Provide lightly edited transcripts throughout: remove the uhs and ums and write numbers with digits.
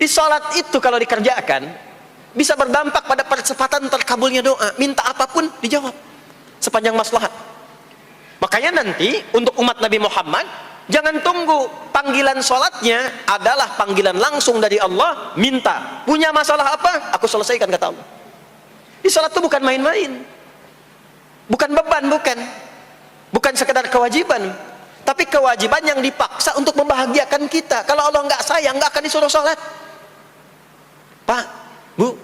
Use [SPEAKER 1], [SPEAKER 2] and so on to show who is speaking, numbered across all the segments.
[SPEAKER 1] Di sholat itu kalau dikerjakan bisa berdampak pada percepatan terkabulnya doa. Minta apapun dijawab sepanjang maslahat. Makanya nanti untuk umat Nabi Muhammad, jangan tunggu panggilan sholatnya adalah panggilan langsung dari Allah. Minta, punya masalah apa? Aku selesaikan, kata Allah. Di sholat itu bukan main-main, bukan beban, bukan sekedar kewajiban, tapi kewajiban yang dipaksa untuk membahagiakan kita. Kalau Allah nggak sayang, nggak akan disuruh sholat. Pak, Bu,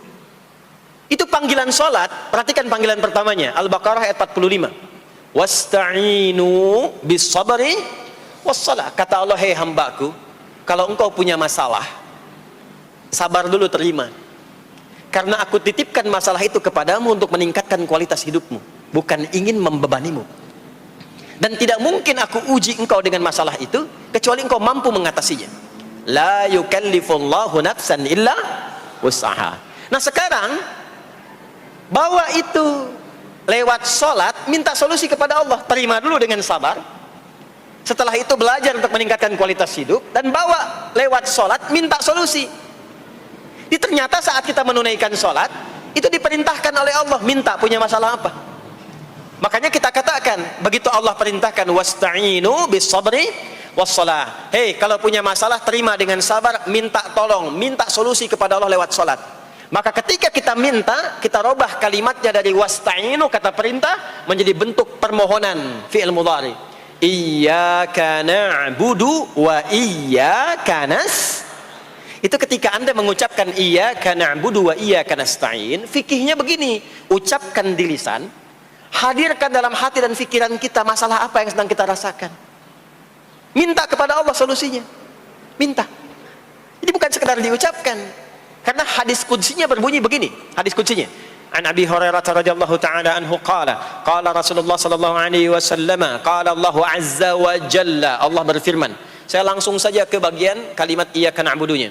[SPEAKER 1] itu panggilan sholat. Perhatikan panggilan pertamanya, Al-Baqarah ayat 45. Wasta'inu bis sabri wassalah. Kata Allah, hei hambaku, kalau engkau punya masalah, sabar dulu, terima. Karena aku titipkan masalah itu kepadamu untuk meningkatkan kualitas hidupmu, bukan ingin membebanimu. Dan tidak mungkin aku uji engkau dengan masalah itu kecuali engkau mampu mengatasinya. La yukallifullahu nafsan illa wus'aha. Nah sekarang bawa itu lewat sholat, minta solusi kepada Allah. Terima dulu dengan sabar. Setelah itu belajar untuk meningkatkan kualitas hidup, dan bawa lewat sholat, minta solusi. Jadi ternyata saat kita menunaikan sholat, itu diperintahkan oleh Allah, minta punya masalah apa. Makanya kita katakan, begitu Allah perintahkan, wasta'inu bis sabri wassalah. Hei, kalau punya masalah, terima dengan sabar, minta tolong, minta solusi kepada Allah lewat sholat. Maka ketika kita minta, kita robah kalimatnya dari wasta'inu, kata perintah, menjadi bentuk permohonan, fi'il mudhari. Iyyaka na'budu wa iyyaka nas. Itu ketika Anda mengucapkan iyyaka na'budu wa iyyaka nasta'in, fikihnya begini, ucapkan di lisan, hadirkan dalam hati dan pikiran kita masalah apa yang sedang kita rasakan. Minta kepada Allah solusinya. Minta. Jadi bukan sekedar diucapkan. Karena hadis qudsinya berbunyi begini, hadis qudsinya. An Abi Hurairah radhiyallahu ta'ala anhu qala, qala Rasulullah sallallahu alaihi wasallam, qala Allah azza wa jalla, Allah berfirman. Saya langsung saja ke bagian kalimat iyyaka na'budunya.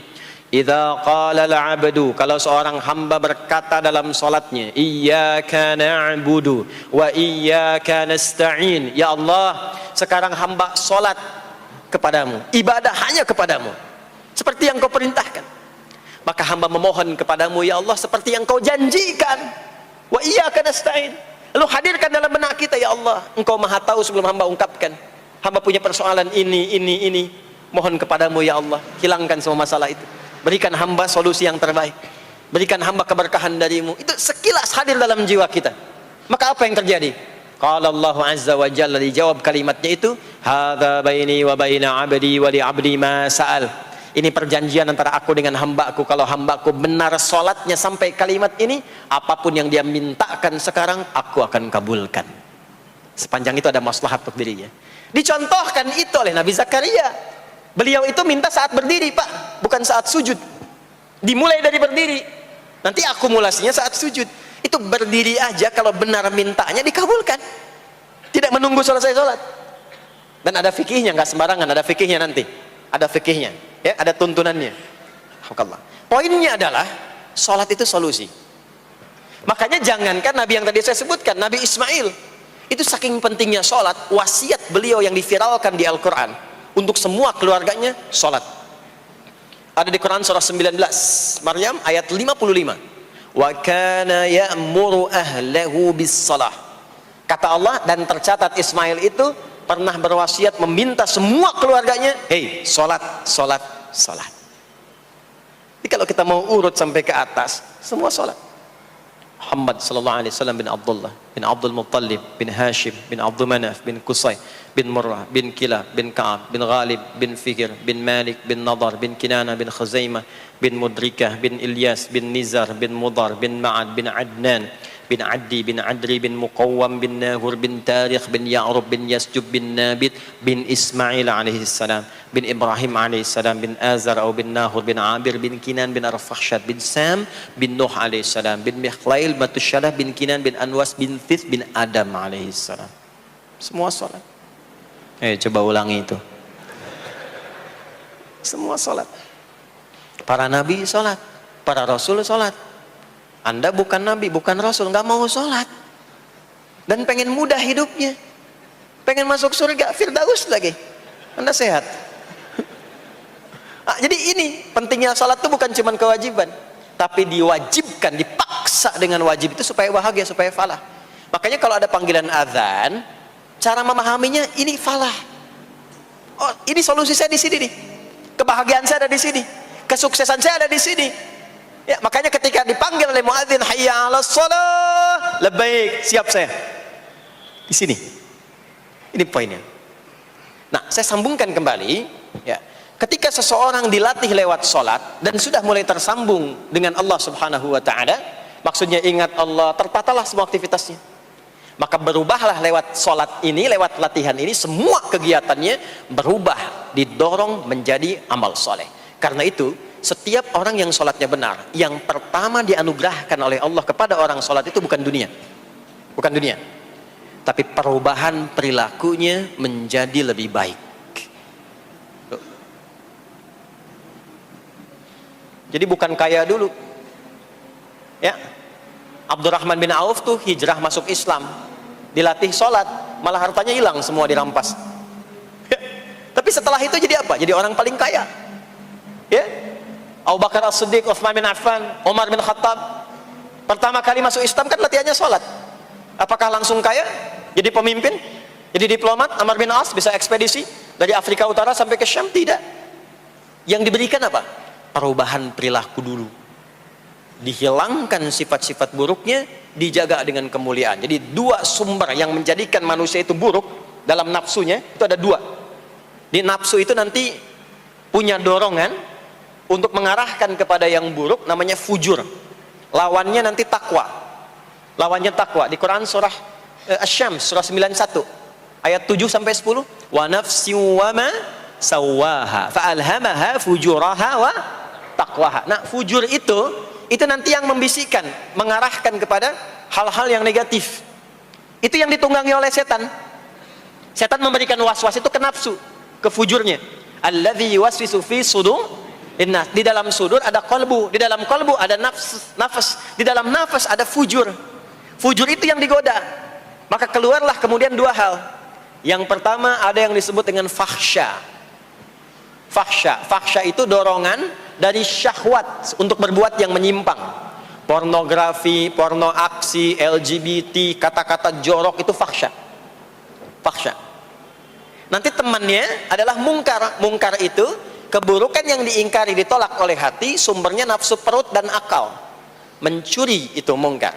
[SPEAKER 1] Idza qala al-'abdu, kalau seorang hamba berkata dalam salatnya, iyyaka na'budu wa iyyaka nasta'in, ya Allah, sekarang hamba salat kepadamu, ibadah hanya kepadamu, seperti yang kau perintahkan. Maka hamba memohon kepadamu, ya Allah, seperti yang kau janjikan. Wa iyyaka nasta'in. Lalu hadirkan dalam benak kita, ya Allah, engkau maha tahu sebelum hamba ungkapkan. Hamba punya persoalan ini. Mohon kepadamu, ya Allah, hilangkan semua masalah itu. Berikan hamba solusi yang terbaik. Berikan hamba keberkahan darimu. Itu sekilas hadir dalam jiwa kita. Maka apa yang terjadi? Qala Allah azza wa jalla, dijawab kalimatnya itu, hadza baini wa baina 'abdi wa li 'abdi ma sa'al. Ini perjanjian antara aku dengan hambaku. Kalau hambaku benar sholatnya sampai kalimat ini, apapun yang dia mintakan sekarang, aku akan kabulkan. Sepanjang itu ada maslahat untuk dirinya. Dicontohkan itu oleh Nabi Zakaria. Beliau itu minta saat berdiri, Pak, bukan saat sujud. Dimulai dari berdiri, nanti akumulasinya saat sujud. Itu berdiri aja, kalau benar mintanya dikabulkan, tidak menunggu selesai sholat. Dan ada fikihnya, nggak sembarangan, ada fikihnya nanti. Ada fikihnya, ya, ada tuntunannya. Poinnya adalah sholat itu solusi. Makanya jangankan Nabi yang tadi saya sebutkan, Nabi Ismail itu saking pentingnya sholat, wasiat beliau yang diviralkan di Al-Quran untuk semua keluarganya, sholat. Ada di Quran surah 19 Maryam ayat 55. Wa kana ya'muru ahlahu bis salah. Kata Allah, dan tercatat Ismail itu pernah berwasiat meminta semua keluarganya, hei, sholat. Jadi kalau kita mau urut sampai ke atas, semua sholat. Muhammad sallallahu alaihi wasallam bin Abdullah bin Abdul Muttalib bin Hashim bin Abdul Manaf bin Qusay bin Murrah bin Kilab bin Ka'ab bin Ghalib bin Fikir bin Malik bin Nadar bin Kinana bin Khuzaimah bin Mudrikah bin Ilyas bin Nizar bin Mudar bin Ma'ad bin Adnan bin Addi bin Adri bin Muqawwam bin Nahur bin Tarikh bin Ya'rub bin Yasjub bin Nabit bin Ismail alaihi salam bin Ibrahim alaihi salam bin Azar atau bin Nahur bin Abir bin Kinan bin Arfakhshad bin Sam bin Nuh alaihi salam bin Mikhlail Matusyalah bin Kinan bin Anwas bin Thith bin Adam alaihi salam. Semua salat. Coba ulangi itu. Semua salat. Para nabi salat, para rasul salat. Anda bukan nabi, bukan rasul, nggak mau sholat, dan pengen mudah hidupnya, pengen masuk surga Firdaus lagi, Anda sehat. Jadi ini pentingnya salat itu bukan cuma kewajiban, tapi diwajibkan, dipaksa dengan wajib itu supaya bahagia, supaya falah. Makanya kalau ada panggilan azan, cara memahaminya ini falah. Oh, ini solusi saya di sini nih. Kebahagiaan saya ada di sini. Kesuksesan saya ada di sini. Ya, makanya ketika dipanggil oleh muadzin, hayya 'alas shalah, labbaik, siap saya. Di sini. Ini poinnya. Nah, saya sambungkan kembali, ya. Ketika seseorang dilatih lewat salat dan sudah mulai tersambung dengan Allah Subhanahu wa taala, maksudnya ingat Allah, tertatalah semua aktivitasnya. Maka berubahlah lewat salat ini, lewat latihan ini, semua kegiatannya berubah, didorong menjadi amal soleh. Karena itu, setiap orang yang salatnya benar, yang pertama dianugerahkan oleh Allah kepada orang salat itu bukan dunia. Bukan dunia. Tapi perubahan perilakunya menjadi lebih baik. Jadi bukan kaya dulu. Ya. Abdurrahman bin Auf tuh hijrah masuk Islam, dilatih sholat, malah hartanya hilang semua dirampas. Tapi setelah itu jadi apa? Jadi orang paling kaya. Ya, Abu Bakar As-Siddiq, Utsman bin Affan, Umar bin Khattab, pertama kali masuk Islam kan latihannya sholat. Apakah langsung kaya? Jadi pemimpin? Jadi diplomat? Amr bin As bisa ekspedisi dari Afrika Utara sampai ke Syam? Tidak. Yang diberikan apa? Perubahan perilaku dulu. Dihilangkan sifat-sifat buruknya, dijaga dengan kemuliaan. Jadi dua sumber yang menjadikan manusia itu buruk dalam nafsunya itu ada dua. Di nafsu itu nanti punya dorongan untuk mengarahkan kepada yang buruk, namanya fujur. Lawannya nanti takwa. Lawannya takwa. Di Quran surah Asy-Syams surah 91 ayat 7 sampai 10, wa nafsi wa ma sawaha fa alhamaha fujuraha wa taqwaha. Nah, fujur itu nanti yang membisikkan, mengarahkan kepada hal-hal yang negatif. Itu yang ditunggangi oleh setan. Setan memberikan was-was itu ke nafsu, ke fujurnya. Alladzi yuwaswisu fi sudur innas. Di dalam sudur ada qalbu, di dalam qalbu ada nafas, di dalam nafas ada fujur. Fujur itu yang digoda. Maka keluarlah kemudian dua hal. Yang pertama ada yang disebut dengan fahsya. Fahsya itu dorongan dari syahwat untuk berbuat yang menyimpang. Pornografi, porno aksi, LGBT, kata-kata jorok itu fahsya. Nanti temannya adalah mungkar. Mungkar itu keburukan yang diingkari, ditolak oleh hati, sumbernya nafsu perut dan akal. Mencuri itu mungkar,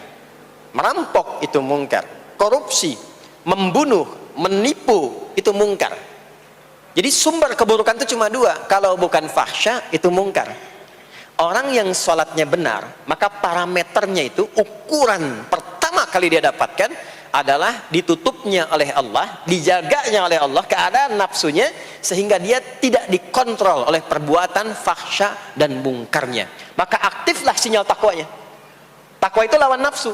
[SPEAKER 1] merampok itu mungkar, korupsi, membunuh, menipu itu mungkar. Jadi sumber keburukan itu cuma dua. Kalau bukan fahsya itu mungkar. Orang yang sholatnya benar, maka parameternya itu, ukuran pertama kali dia dapatkan adalah ditutupnya oleh Allah, dijaganya oleh Allah keadaan nafsunya, sehingga dia tidak dikontrol oleh perbuatan fahsya dan mungkarnya. Maka aktiflah sinyal takwanya. Takwa itu lawan nafsu.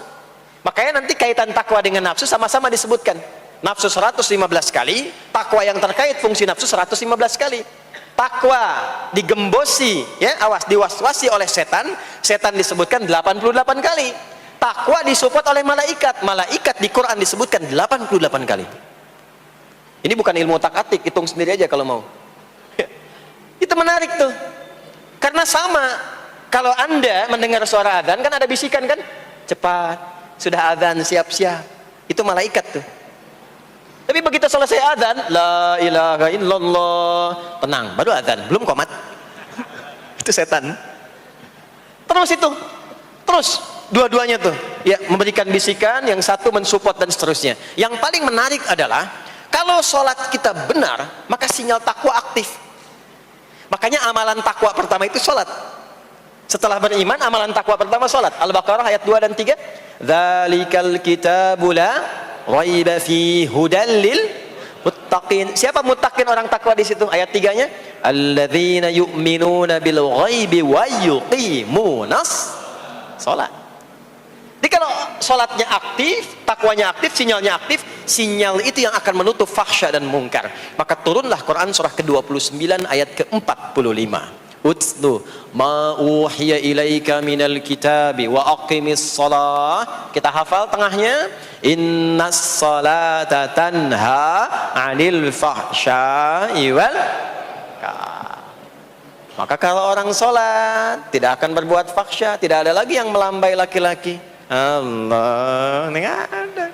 [SPEAKER 1] Makanya nanti kaitan takwa dengan nafsu sama-sama disebutkan. Nafsu 115 kali, takwa yang terkait fungsi nafsu 115 kali. Takwa digembosi, ya, awas, diwaswasi oleh setan, setan disebutkan 88 kali. Takwa disupport oleh malaikat, malaikat di Quran disebutkan 88 kali. Ini bukan ilmu tak-atik, hitung sendiri aja kalau mau. Itu menarik tuh. Karena sama, kalau Anda mendengar suara adzan kan ada bisikan kan? Cepat, sudah adzan, siap-siap. Itu malaikat tuh. Tapi begitu selesai adzan, la ilaha illallah, tenang, baru adzan, belum qomat. Itu setan. Terus dua-duanya tuh, ya, memberikan bisikan, yang satu mensupport dan seterusnya. Yang paling menarik adalah kalau sholat kita benar, maka sinyal takwa aktif. Makanya amalan takwa pertama itu sholat. Setelah beriman, amalan takwa pertama sholat. Al-Baqarah ayat 2 dan 3. Dzalikal kitabu la raiba fi hudal lil muttaqin. Siapa muttaqin, orang takwa di situ? Ayat 3-nya, alladzina yu'minuna bil ghaibi wa yuqimunas shalah. Jadi kalau sholatnya aktif, takwanya aktif, sinyalnya aktif, sinyal itu yang akan menutup fahsya dan mungkar. Maka turunlah Quran surah ke-29 ayat ke-45. Utlu ma uhiya ilaika minal kitabi wa aqimis shalah. Kita hafal tengahnya, innas salata tanha 'anil fahsya'i wal munkar. Maka kalau orang sholat tidak akan berbuat fahsya, tidak ada lagi yang melambai laki-laki. Allah, ini nggak ada.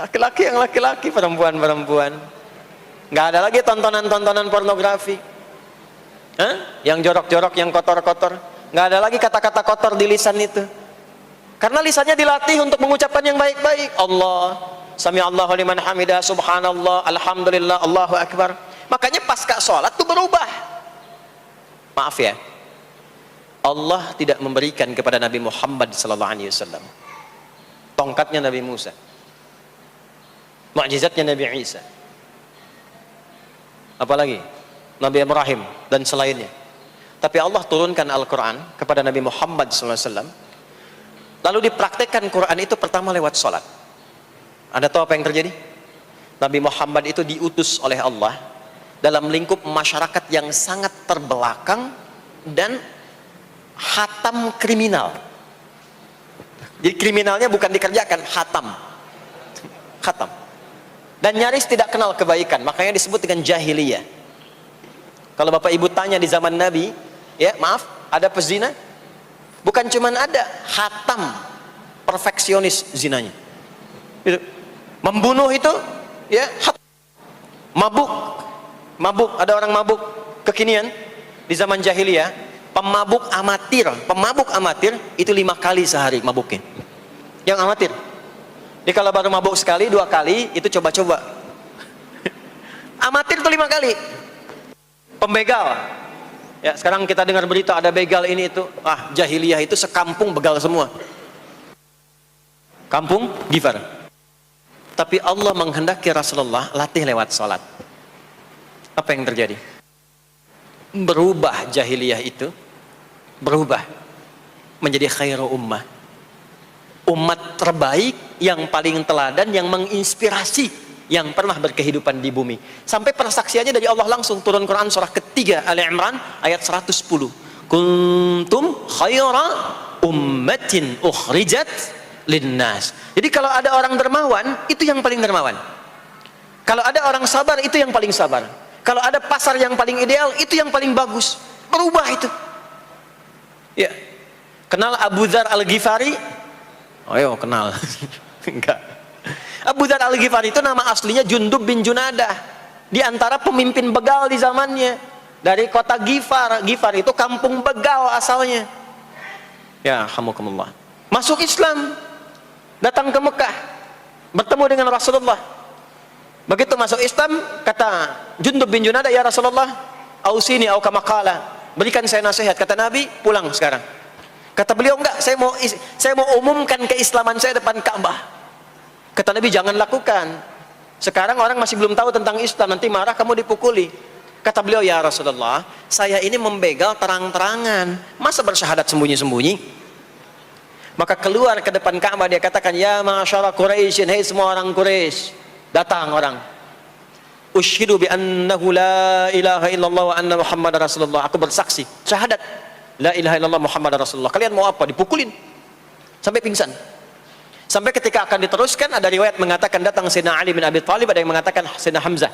[SPEAKER 1] Laki-laki yang laki-laki, perempuan-perempuan. Nggak ada lagi tontonan-tontonan pornografi. Yang jorok-jorok, yang kotor-kotor. Nggak ada lagi kata-kata kotor di lisan itu. Karena lisannya dilatih untuk mengucapkan yang baik-baik. Allah, sami Allahu liman hamidah, subhanallah, alhamdulillah, Allahu akbar. Makanya pasca sholat itu berubah. Maaf ya, Allah tidak memberikan kepada Nabi Muhammad SAW tongkatnya Nabi Musa, mukjizatnya Nabi Isa, apalagi Nabi Ibrahim dan selainnya. Tapi Allah turunkan Al-Quran kepada Nabi Muhammad SAW, lalu dipraktekkan Quran itu pertama lewat sholat. Anda tahu apa yang terjadi? Nabi Muhammad itu diutus oleh Allah dalam lingkup masyarakat yang sangat terbelakang dan hatam kriminal. Jadi kriminalnya bukan dikerjakan, hatam. Dan nyaris tidak kenal kebaikan, makanya disebut dengan jahiliyah. Kalau Bapak Ibu tanya di zaman Nabi, ya maaf, ada pezina? Bukan cuman ada, hatam, perfeksionis zinanya. Itu. Membunuh itu, ya, mabuk, ada orang mabuk kekinian di zaman jahiliyah, pemabuk amatir itu 5 kali sehari mabuknya. Yang amatir. Jadi kalau baru mabuk sekali, 2 kali itu coba-coba. Amatir itu 5 kali. Pembegal. Ya, sekarang kita dengar berita ada begal ini itu. Jahiliyah itu sekampung begal semua. Kampung Gifar. Tapi Allah menghendaki Rasulullah latih lewat salat. Apa yang terjadi? Berubah jahiliyah itu, berubah menjadi khairu ummah. Umat terbaik yang paling teladan, yang menginspirasi, yang pernah berkehidupan di bumi. Sampai persaksiannya dari Allah langsung, turun Quran surah ketiga Ali Imran ayat 110. Kuntum khaira ummatin ukhrijat linnas. Jadi kalau ada orang dermawan, itu yang paling dermawan. Kalau ada orang sabar, itu yang paling sabar. Kalau ada pasar yang paling ideal, itu yang paling bagus. Berubah itu. Ya. Kenal Abu Dzar Al-Ghifari? Oh yo, kenal. Enggak. Abu Dzar Al-Ghifari itu nama aslinya Jundub bin Junadah. Di antara pemimpin begal di zamannya. Dari kota Ghifar. Ghifar itu kampung begal asalnya. Ya, hamukumullah. Masuk Islam. Datang ke Mekah. Bertemu dengan Rasulullah. Begitu masuk Islam, kata Jundub bin Junadah, ya Rasulullah, ausini au kama qala, berikan saya nasihat. Kata Nabi, pulang sekarang. Kata beliau, enggak, saya mau umumkan keislaman saya depan Ka'bah. Kata Nabi, jangan lakukan. Sekarang orang masih belum tahu tentang Islam, nanti marah kamu dipukuli. Kata beliau, ya Rasulullah, saya ini membegal terang-terangan, masa bersyahadat sembunyi-sembunyi? Maka keluar ke depan Ka'bah, dia katakan, ya ma'asyara Quraisyin, hei semua orang Quraisy. Datang orang, usyhidu bi annahu la ilaha illallah wa anna Muhammadar Rasulullah. Aku bersaksi, syahadat la ilaha illallah Muhammadar Rasulullah. Kalian mau apa? Dipukulin sampai pingsan. Sampai ketika akan diteruskan, ada riwayat mengatakan datang Sayyidina Ali bin Abi Thalib, ada yang mengatakan Sayyidina Hamzah,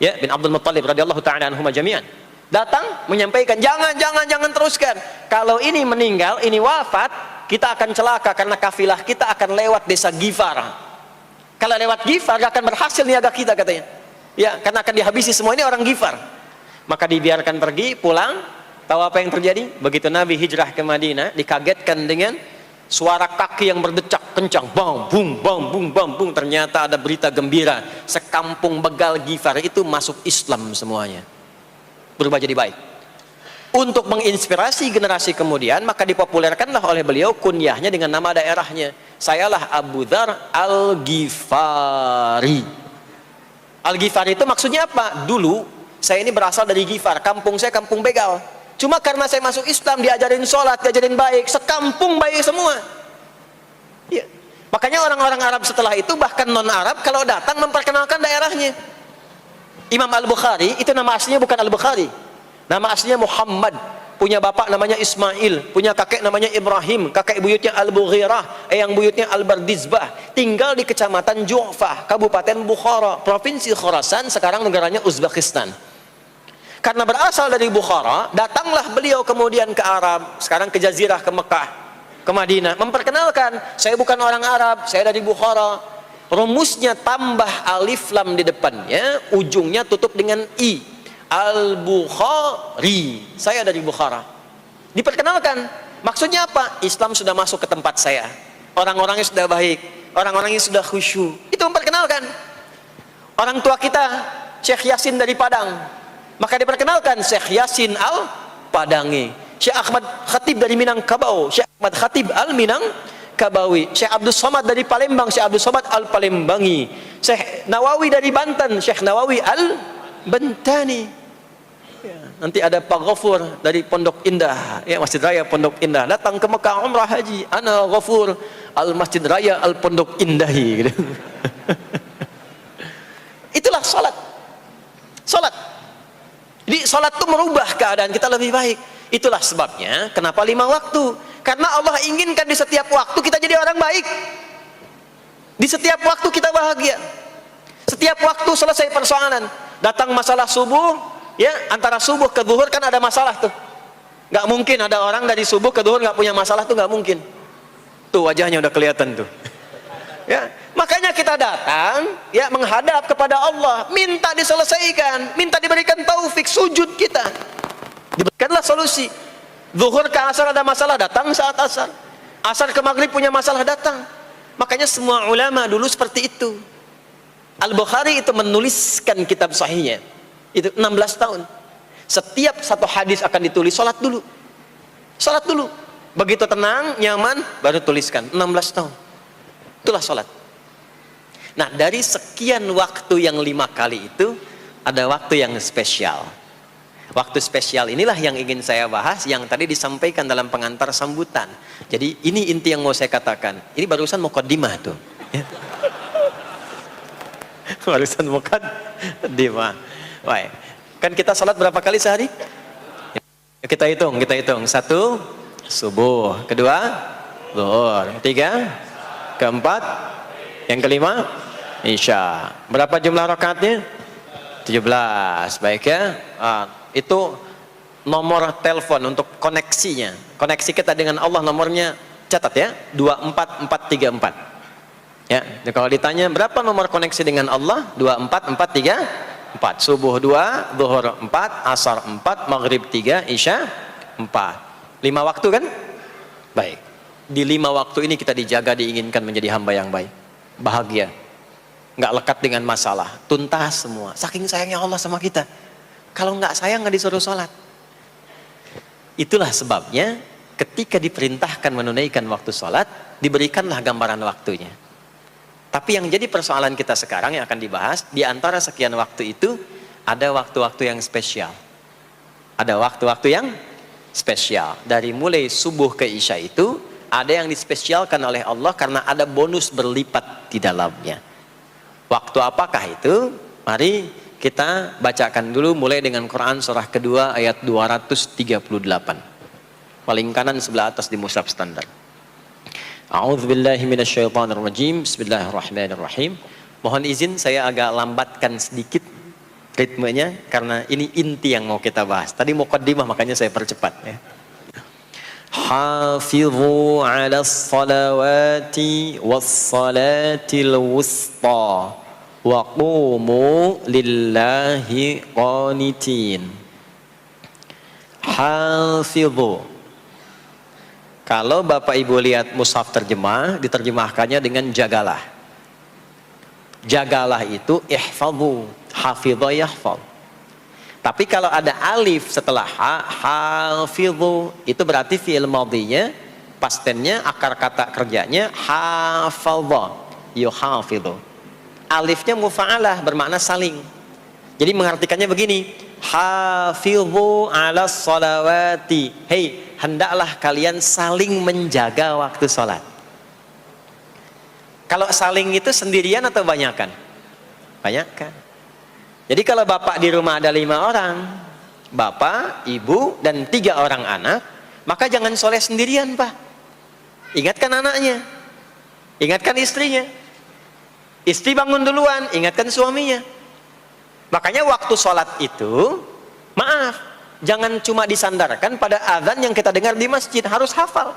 [SPEAKER 1] ya, bin Abdul Muttalib radhiyallahu ta'ala anhuma jami'an. Datang menyampaikan, jangan teruskan. Kalau ini meninggal, ini wafat, kita akan celaka karena kafilah kita akan lewat desa Ghifar. Kalau lewat Ghifar gak akan berhasil niaga kita, katanya. Ya, karena akan dihabisi semua ini orang Ghifar. Maka dibiarkan pergi, pulang. Tahu apa yang terjadi? Begitu Nabi hijrah ke Madinah, dikagetkan dengan suara kaki yang berdecak kencang, bang bung. Ternyata ada berita gembira, sekampung begal Ghifar itu masuk Islam semuanya, berubah jadi baik. Untuk menginspirasi generasi kemudian, maka dipopulerkanlah oleh beliau kunyahnya dengan nama daerahnya. Sayalah Abu Dzar Al-Ghifari. Al-Ghifari itu maksudnya apa? Dulu saya ini berasal dari Ghifar, kampung saya kampung begal. Cuma karena saya masuk Islam, diajarin sholat, diajarin baik, sekampung baik semua. Ya. Makanya orang-orang Arab setelah itu, bahkan non-Arab, kalau datang memperkenalkan daerahnya. Imam Al-Bukhari, itu nama aslinya bukan Al-Bukhari. Nama aslinya Muhammad, punya bapak namanya Ismail, punya kakek namanya Ibrahim, kakek buyutnya Al-Bughirah, yang buyutnya Al-Bardizbah, tinggal di kecamatan Ju'fah, Kabupaten Bukhara, Provinsi Khorasan, sekarang negaranya Uzbekistan. Karena berasal dari Bukhara, datanglah beliau kemudian ke Arab, sekarang ke Jazirah, ke Mekah, ke Madinah, memperkenalkan, saya bukan orang Arab, saya dari Bukhara. Rumusnya tambah alif lam di depannya, ujungnya tutup dengan i. Al-Bukhari, saya dari Bukhara. Diperkenalkan, maksudnya apa? Islam sudah masuk ke tempat saya, orang-orangnya sudah baik, orang-orangnya sudah khusyuk. Itu memperkenalkan. Orang tua kita, Syekh Yasin dari Padang, maka diperkenalkan Syekh Yasin Al-Padangi. Syekh Ahmad Khatib dari Minangkabau, Syekh Ahmad Khatib Al-Minangkabawi. Syekh Abdul Somad dari Palembang, Syekh Abdul Somad Al-Palembangi. Syekh Nawawi dari Banten, Syekh Nawawi Al-Bantani. Ya, nanti ada Pak Ghafur dari Pondok Indah, ya, Masjid Raya Pondok Indah, datang ke Mekah umrah haji. Ana Ghafur Al-Masjid Raya Al-Pondok Indahi, gitu. Itulah salat. Salat. Jadi salat itu merubah keadaan kita lebih baik. Itulah sebabnya kenapa 5 waktu. Karena Allah inginkan di setiap waktu kita jadi orang baik. Di setiap waktu kita bahagia. Setiap waktu selesai persoalan. Datang masalah subuh, ya, antara subuh ke zuhur kan ada masalah tuh. Gak mungkin ada orang dari subuh ke zuhur gak punya masalah tuh, gak mungkin. Tuh wajahnya udah kelihatan tuh. Ya, makanya kita datang, ya, menghadap kepada Allah, minta diselesaikan, minta diberikan taufik, sujud kita, diberikanlah solusi. Zuhur ke asar ada masalah, datang saat asar. Asar ke maghrib punya masalah, datang. Makanya semua ulama dulu seperti itu. Al-Bukhari itu menuliskan kitab sahihnya itu 16 tahun. Setiap satu hadis akan ditulis, salat dulu. Salat dulu. Begitu tenang, nyaman, baru tuliskan. 16 tahun. Itulah sholat. Nah, dari sekian waktu yang 5 kali itu, ada waktu yang spesial. Waktu spesial inilah yang ingin saya bahas, yang tadi disampaikan dalam pengantar sambutan. Jadi ini inti yang mau saya katakan. Ini barusan muqaddimah tuh. Barusan muqaddimah. Baik. Kan kita sholat berapa kali sehari? Kita hitung. 1, subuh. 2, zuhur. 3, keempat, yang kelima, isya. Berapa jumlah rakaatnya? 17. Baik ya. Itu nomor telepon untuk koneksinya. Koneksi kita dengan Allah nomornya catat ya. 24434. Ya. Jadi kalau ditanya berapa nomor koneksi dengan Allah? 24434. Subuh 2, zuhur 4, asar 4, maghrib 3, isya 4. 5 waktu kan? Baik. Di 5 waktu ini kita dijaga, diinginkan menjadi hamba yang baik, bahagia, nggak lekat dengan masalah, tuntas semua. Saking sayangnya Allah sama kita. Kalau nggak sayang nggak disuruh sholat. Itulah sebabnya ketika diperintahkan menunaikan waktu sholat, diberikanlah gambaran waktunya. Tapi yang jadi persoalan kita sekarang yang akan dibahas, di antara sekian waktu itu ada waktu-waktu yang spesial. Ada waktu-waktu yang spesial. Dari mulai subuh ke isya itu ada yang dispesialkan oleh Allah karena ada bonus berlipat di dalamnya. Waktu apakah itu? Mari kita bacakan dulu mulai dengan Quran surah kedua ayat 238. Paling kanan sebelah atas di mushaf standar. A'udzubillahi minasyaitonirrajim. Bismillahirrahmanirrahim. Mohon izin saya agak lambatkan sedikit ritmenya karena ini inti yang mau kita bahas. Tadi muqaddimah makanya saya percepat ya. Hafizu 'alas salawati was-salatil wusta wa qumu lillahi qanitin. Hafizu. Kalau Bapak Ibu lihat mushaf terjemah, diterjemahkannya dengan jagalah. Jagalah itu ihfazu, hafidha yahfaz. Tapi kalau ada alif setelah hafizu, itu berarti fi'il madhinya, past tense-nya, akar kata kerjanya hafadha, yuhafidhu. Alifnya mufa'alah, bermakna saling. Jadi mengartikannya begini, hafidhu 'alas salawati. Hei, hendaklah kalian saling menjaga waktu sholat. Kalau saling itu sendirian atau banyakan? Banyakan. Jadi kalau bapak di rumah ada 5 orang, bapak, ibu, dan 3 orang anak, maka jangan soleh sendirian, Pak. Ingatkan anaknya, ingatkan istrinya. Istri bangun duluan, ingatkan suaminya. Makanya waktu sholat itu Maaf, jangan cuma disandarkan pada azan yang kita dengar di masjid, harus hafal.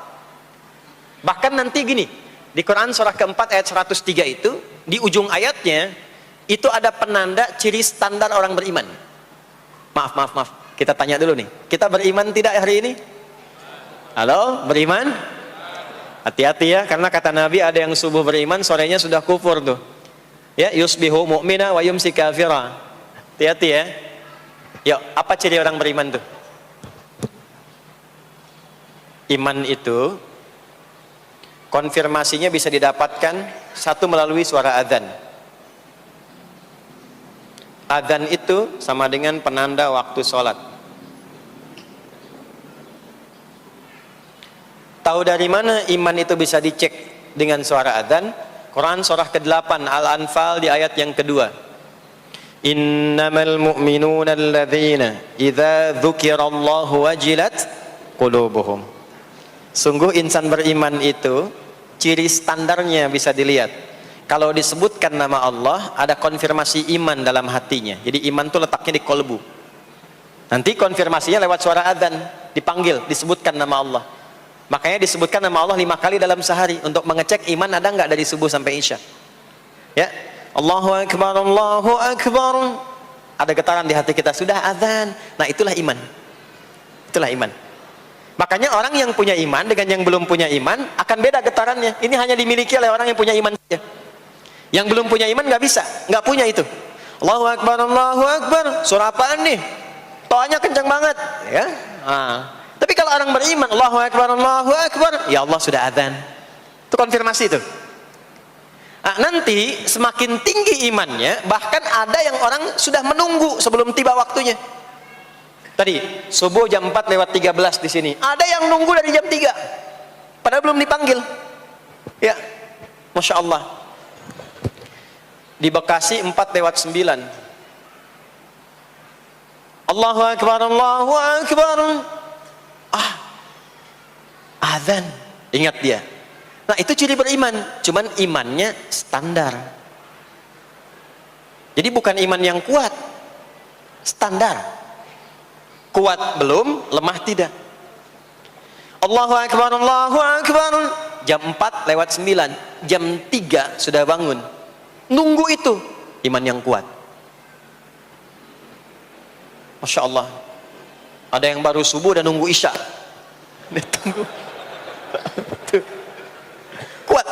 [SPEAKER 1] Bahkan nanti gini, di Quran surah keempat ayat 103 itu, di ujung ayatnya, itu ada penanda ciri standar orang beriman. Maaf, kita tanya dulu nih, kita beriman tidak hari ini? Halo, beriman? Hati-hati ya, karena kata Nabi ada yang subuh beriman, sorenya sudah kufur tuh. Ya, yusbihu mu'mina wa yumsi kafira. Hati-hati ya. Yuk, apa ciri orang beriman tuh? Iman itu konfirmasinya bisa didapatkan satu melalui suara azan. Azan itu sama dengan penanda waktu sholat. Tahu dari mana iman itu bisa dicek dengan suara azan? Quran surah ke-8 Al-Anfal di ayat yang kedua. Innamal mu'minuna alladzina idza dzukirallahu wajilat qulubuhum. Sungguh insan beriman itu ciri standarnya bisa dilihat. Kalau disebutkan nama Allah, ada konfirmasi iman dalam hatinya. Jadi iman itu letaknya di kolbu. Nanti konfirmasinya lewat suara adzan, dipanggil, disebutkan nama Allah. Makanya disebutkan nama Allah 5 kali dalam sehari untuk mengecek iman ada nggak dari subuh sampai isya. Ya, Allahu Akbar, Allahu Akbar. Ada getaran di hati kita, sudah azan. Nah, itulah iman. Itulah iman. Makanya orang yang punya iman dengan yang belum punya iman akan beda getarannya. Ini hanya dimiliki oleh orang yang punya iman saja. Yang belum punya iman nggak bisa, nggak punya itu. Allahu Akbar, Allahu Akbar. Surah apaan nih? Toanya kencang banget, ya. Tapi kalau orang beriman, Allahu Akbar, Allahu Akbar, ya Allah sudah azan. Itu konfirmasi itu. Nanti semakin tinggi imannya, bahkan ada yang orang sudah menunggu sebelum tiba waktunya. Tadi subuh jam 4 lewat 13 di sini. Ada yang nunggu dari jam 3. Padahal belum dipanggil. Ya. Masya Allah. Di Bekasi 4 lewat 9. Allahu Akbar, Allahu Akbar. Azan. Ingat dia. Nah, itu ciri beriman. Cuman imannya standar. Jadi bukan iman yang kuat. Standar. Kuat belum, lemah tidak. Allahu Akbar, Allahu Akbar. Jam 4 lewat 9. Jam 3 sudah bangun. Nunggu itu. Iman yang kuat. Masya Allah. Ada yang baru subuh dan nunggu isya. Tunggu. Kuat.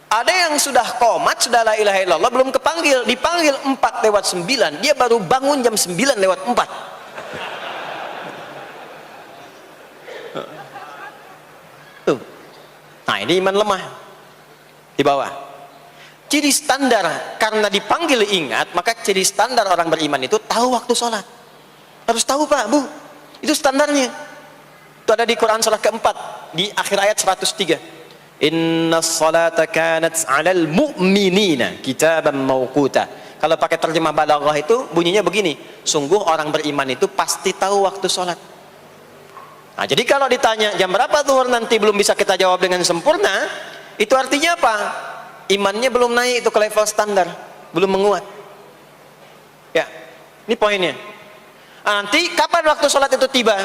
[SPEAKER 1] Ada yang sudah qomat, sudah la ilaha illallah, belum kepanggil, dipanggil 4 lewat 9, dia baru bangun jam 9 lewat 4. Tuh. Nah, ini iman lemah di bawah. Ciri standar, karena dipanggil ingat, maka ciri standar orang beriman itu tahu waktu sholat. Harus tahu Pak, Bu, itu standarnya. Itu ada di Quran surah keempat di akhir ayat 103. Inna salata kanat 'alal mu'minina kitaban mawquta. Kalau pakai terjemah balaghah itu bunyinya begini, sungguh orang beriman itu pasti tahu waktu sholat. Nah, jadi kalau ditanya jam berapa zuhur nanti belum bisa kita jawab dengan sempurna, itu artinya apa? Imannya belum naik itu ke level standar, belum menguat. Ya, ini poinnya. Nanti kapan waktu sholat itu tiba?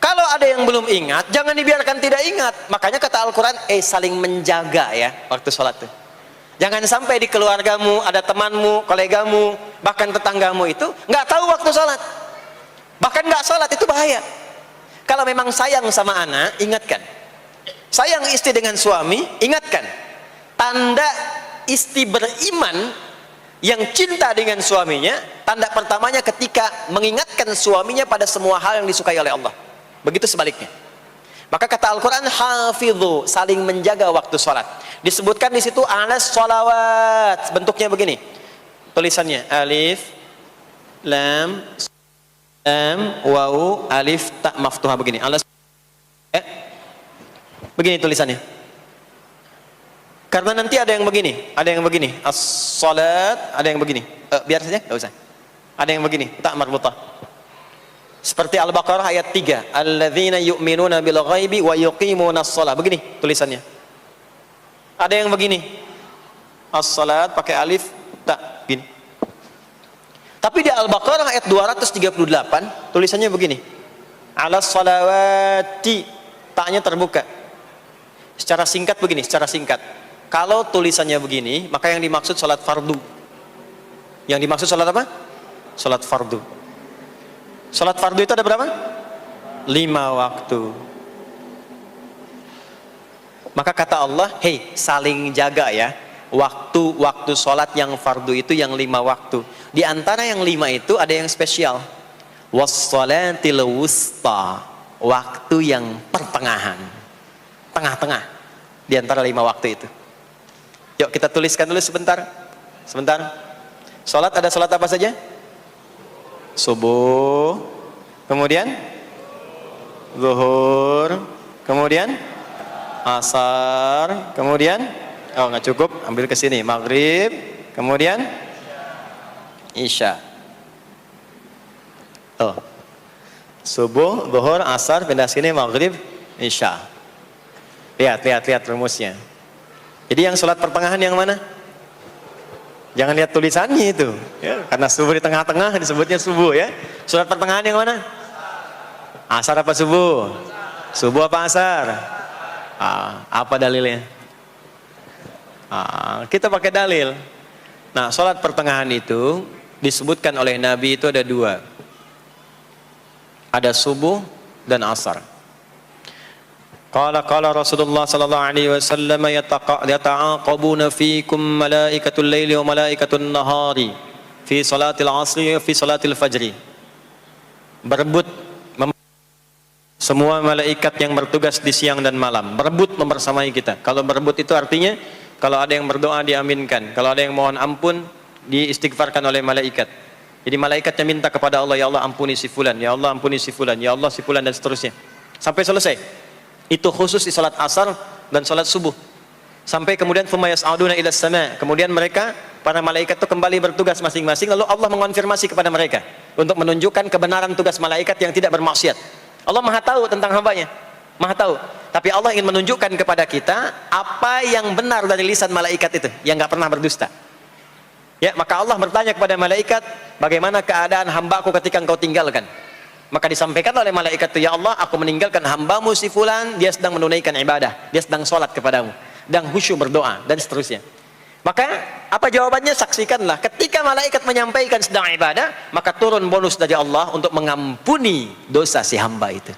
[SPEAKER 1] Kalau ada yang belum ingat, jangan dibiarkan tidak ingat. Makanya kata Al-Quran, saling menjaga ya waktu sholat itu. Jangan sampai di keluargamu, ada temanmu, kolegamu, bahkan tetanggamu itu nggak tahu waktu sholat. Bahkan nggak sholat, itu bahaya. Kalau memang sayang sama anak, ingatkan. Sayang istri dengan suami, ingatkan. Tanda istri beriman yang cinta dengan suaminya, tanda pertamanya ketika mengingatkan suaminya pada semua hal yang disukai oleh Allah. Begitu sebaliknya. Maka kata Al-Quran, hafidhu, saling menjaga waktu sholat. Disebutkan di situ alas sholawat. Bentuknya begini. Tulisannya alif, lam, waw, alif, tak maftuha begini. Alas, begini tulisannya. Karena nanti ada yang begini, as-sholat, ada yang begini. Biar saja, nggak usah. Ada yang begini, tak marbutah. Seperti Al-Baqarah ayat 3, alladzina yu'minuna bil ghaibi wa yuqimunas shalah. Begini tulisannya. Ada yang begini, as-salat pakai alif, tak, gini. Tapi di Al-Baqarah ayat 238 tulisannya begini. Alas salawati, taknya terbuka. Secara singkat begini, secara singkat. Kalau tulisannya begini, maka yang dimaksud salat fardu. Yang dimaksud salat apa? Salat fardu. Salat fardu itu ada berapa? 5 waktu. Maka kata Allah, hei, saling jaga ya. Waktu salat yang fardu itu yang 5 waktu. Di antara yang 5 itu ada yang spesial. Was-salatil wusta, waktu yang pertengahan, tengah-tengah di antara 5 waktu itu. Yuk kita tuliskan dulu sebentar. Salat ada salat apa saja? Subuh, kemudian zuhur, kemudian asar, kemudian nggak cukup, ambil ke sini, maghrib, kemudian isya. Subuh, zuhur, asar, pindah sini, maghrib, isya. Lihat rumusnya. Jadi yang sholat pertengahan yang mana? Jangan lihat tulisannya itu ya, karena subuh di tengah-tengah disebutnya subuh ya. Sholat pertengahan yang mana? Asar apa subuh? Subuh apa asar? Apa dalilnya? Kita pakai dalil. Nah, sholat pertengahan itu disebutkan oleh Nabi itu ada 2. Ada subuh dan asar. Qala Rasulullah sallallahu alaihi wasallam yata'aqabuna fiikum malaikatul laili wa malaikatun nahari fi salatil asri wa fi salatil fajri. Berebut semua malaikat yang bertugas di siang dan malam, berebut membersamai kita. Kalau berebut itu artinya kalau ada yang berdoa diaminkan, kalau ada yang mohon ampun diistighfarkan oleh malaikat. Jadi malaikatnya minta kepada Allah, ya Allah ampuni si fulan, ya Allah ampuni si fulan, ya Allah si fulan, dan seterusnya sampai selesai. Itu khusus di salat asar dan salat subuh. Sampai kemudian thumma yas'aduna ila sama', kemudian mereka para malaikat itu kembali bertugas masing-masing, lalu Allah mengonfirmasi kepada mereka untuk menunjukkan kebenaran tugas malaikat yang tidak bermaksiat. Allah Maha tahu tentang hambanya, Maha tahu. Tapi Allah ingin menunjukkan kepada kita apa yang benar dari lisan malaikat itu yang nggak pernah berdusta. Ya, maka Allah bertanya kepada malaikat, bagaimana keadaan hambaku ketika engkau tinggalkan? Maka disampaikan oleh malaikat itu, ya Allah, aku meninggalkan hambamu si fulan, dia sedang menunaikan ibadah, dia sedang sholat kepadamu, dan khusyuk berdoa, dan seterusnya. Maka apa jawabannya? Saksikanlah, ketika malaikat menyampaikan sedang ibadah, maka turun bonus dari Allah untuk mengampuni dosa si hamba itu.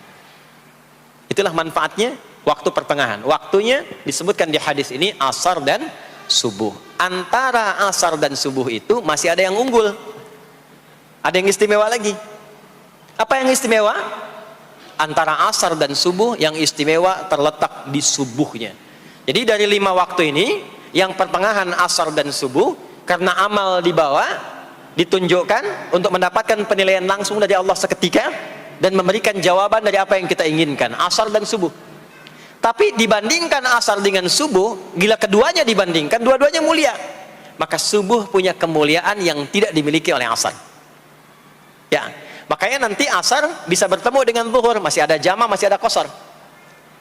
[SPEAKER 1] Itulah manfaatnya waktu pertengahan. Waktunya disebutkan di hadis ini asar dan subuh. Antara asar dan subuh itu masih ada yang unggul, ada yang istimewa lagi. Apa yang istimewa? Antara asar dan subuh yang istimewa terletak di subuhnya. Jadi dari 5 waktu ini, yang pertengahan asar dan subuh, karena amal di bawah ditunjukkan untuk mendapatkan penilaian langsung dari Allah seketika dan memberikan jawaban dari apa yang kita inginkan, asar dan subuh. Tapi dibandingkan asar dengan subuh, bila keduanya dibandingkan, dua-duanya mulia. Maka subuh punya kemuliaan yang tidak dimiliki oleh asar. Ya, makanya nanti asar bisa bertemu dengan zuhur, masih ada jama, masih ada qasar.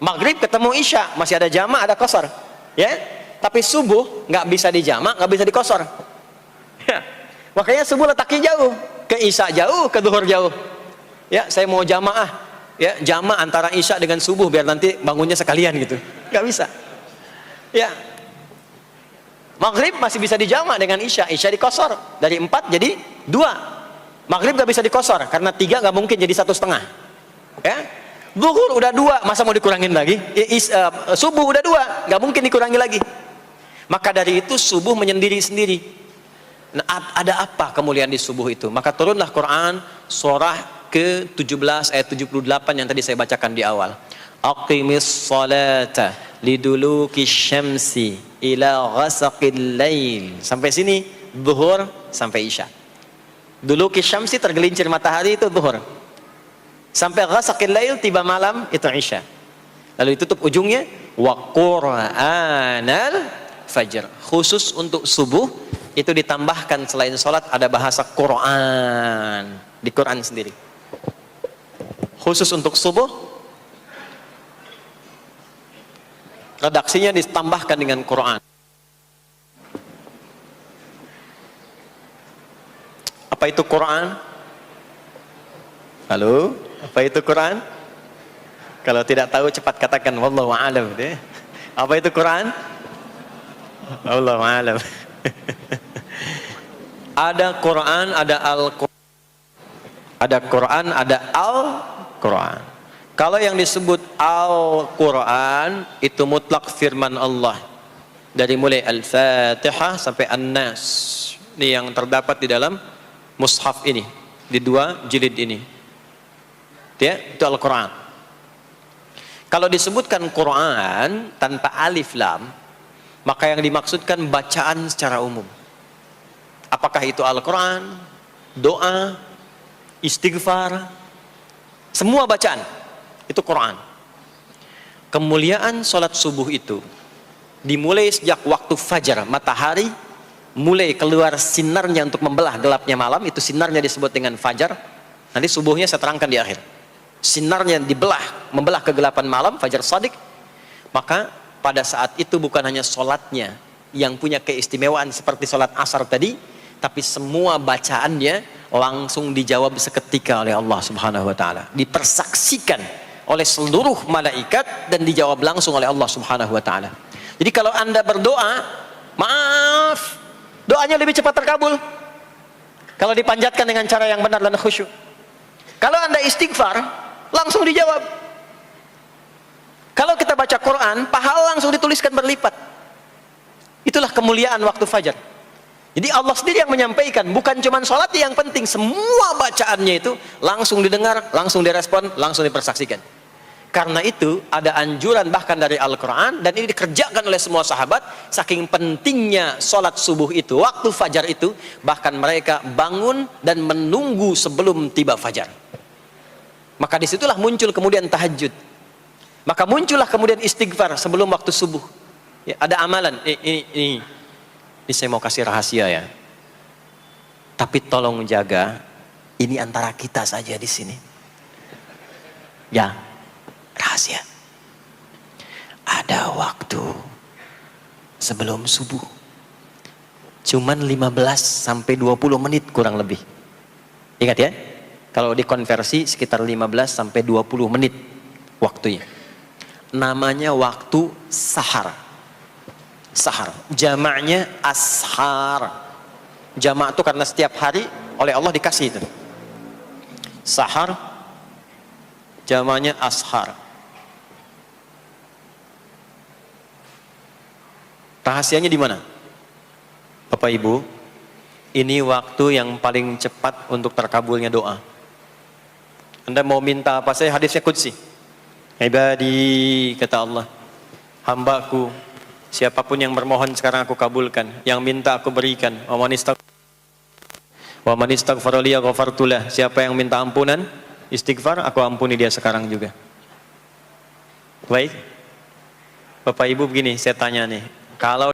[SPEAKER 1] Maghrib ketemu isya, masih ada jama, ada qasar. Ya, tapi subuh nggak bisa di jama, nggak bisa di qasar. Ya, makanya subuh letaknya jauh, ke isya jauh, ke zuhur jauh. Ya, saya mau jamaah. Ya, jama antara isya dengan subuh biar nanti bangunnya sekalian gitu, nggak bisa. Ya, maghrib masih bisa dijama dengan isya, isya dikosor dari 4 jadi 2. Maghrib nggak bisa dikosor karena 3 nggak mungkin jadi 1,5. Ya, zuhur udah 2, masa mau dikurangin lagi? Subuh udah 2, nggak mungkin dikurangi lagi. Maka dari itu subuh menyendiri sendiri. Nah, ada apa kemuliaan di subuh itu? Maka turunlah Quran surah ke-17 ayat 78 yang tadi saya bacakan di awal. Aqimis salata liduluki syamsi ila ghasaqil lail. Sampai sini zuhur sampai isya. Duluki syamsi tergelincir matahari itu zuhur. Sampai ghasaqil lail tiba malam itu isya. Lalu ditutup ujungnya wa qur'anal fajr. Khusus untuk subuh itu ditambahkan selain sholat ada bahasa Quran di Quran sendiri. Khusus untuk subuh redaksinya ditambahkan dengan Quran. Apa itu Quran? Halo, apa itu Quran? Kalau tidak tahu cepat katakan wallahu a'lam. Apa itu Quran? Wallahu a'lam. Ada Quran, ada Al-Quran. Ada Quran, ada Al-Quran. Kalau yang disebut Al-Quran itu mutlak firman Allah. Dari mulai Al-Fatihah sampai An-Nas. Ini yang terdapat di dalam mushaf ini, di 2 jilid ini. Ya, itu Al-Quran. Kalau disebutkan Quran tanpa alif lam, maka yang dimaksudkan bacaan secara umum. Apakah itu Al-Quran, doa, istighfar, semua bacaan itu Quran. Kemuliaan sholat subuh itu dimulai sejak waktu fajar, matahari mulai keluar sinarnya untuk membelah gelapnya malam, itu sinarnya disebut dengan fajar. Nanti subuhnya saya terangkan di akhir. Sinarnya membelah kegelapan malam, fajar shadiq. Maka pada saat itu bukan hanya sholatnya yang punya keistimewaan seperti sholat asar tadi, tapi semua bacaannya langsung dijawab seketika oleh Allah Subhanahu wa taala, dipersaksikan oleh seluruh malaikat dan dijawab langsung oleh Allah Subhanahu wa taala. Jadi kalau Anda berdoa, maaf, doanya lebih cepat terkabul kalau dipanjatkan dengan cara yang benar dan khusyuk. Kalau Anda istighfar, langsung dijawab. Kalau kita baca Quran, pahala langsung dituliskan berlipat. Itulah kemuliaan waktu fajar. Jadi Allah sendiri yang menyampaikan, bukan cuma sholat yang penting, semua bacaannya itu langsung didengar, langsung direspon, langsung dipersaksikan. Karena itu ada anjuran bahkan dari Al-Quran, dan ini dikerjakan oleh semua sahabat, saking pentingnya sholat subuh itu, waktu fajar itu, bahkan mereka bangun dan menunggu sebelum tiba fajar. Maka disitulah muncul kemudian tahajud, maka muncullah kemudian istighfar sebelum waktu subuh. Ya, ada amalan, ini saya mau kasih rahasia ya. Tapi tolong jaga, ini antara kita saja di sini. Ya, rahasia. Ada waktu sebelum subuh. Cuman 15 sampai 20 menit kurang lebih. Ingat ya, kalau dikonversi sekitar 15 sampai 20 menit waktunya. Namanya waktu sahar. Sahar, jamaknya ashar. Jamak itu karena setiap hari oleh Allah dikasih itu. Sahar, jamaknya ashar. Rahasianya di mana? Bapak Ibu, ini waktu yang paling cepat untuk terkabulnya doa. Anda mau minta apa saja, hadisnya qudsi. Ibadi, kata Allah, hambaku, siapapun yang bermohon sekarang aku kabulkan, yang minta aku berikan. Wa man istaghfara li ghafartu lah. Siapa yang minta ampunan, istighfar, aku ampuni dia sekarang juga. Baik, Bapak Ibu, begini saya tanya nih, kalau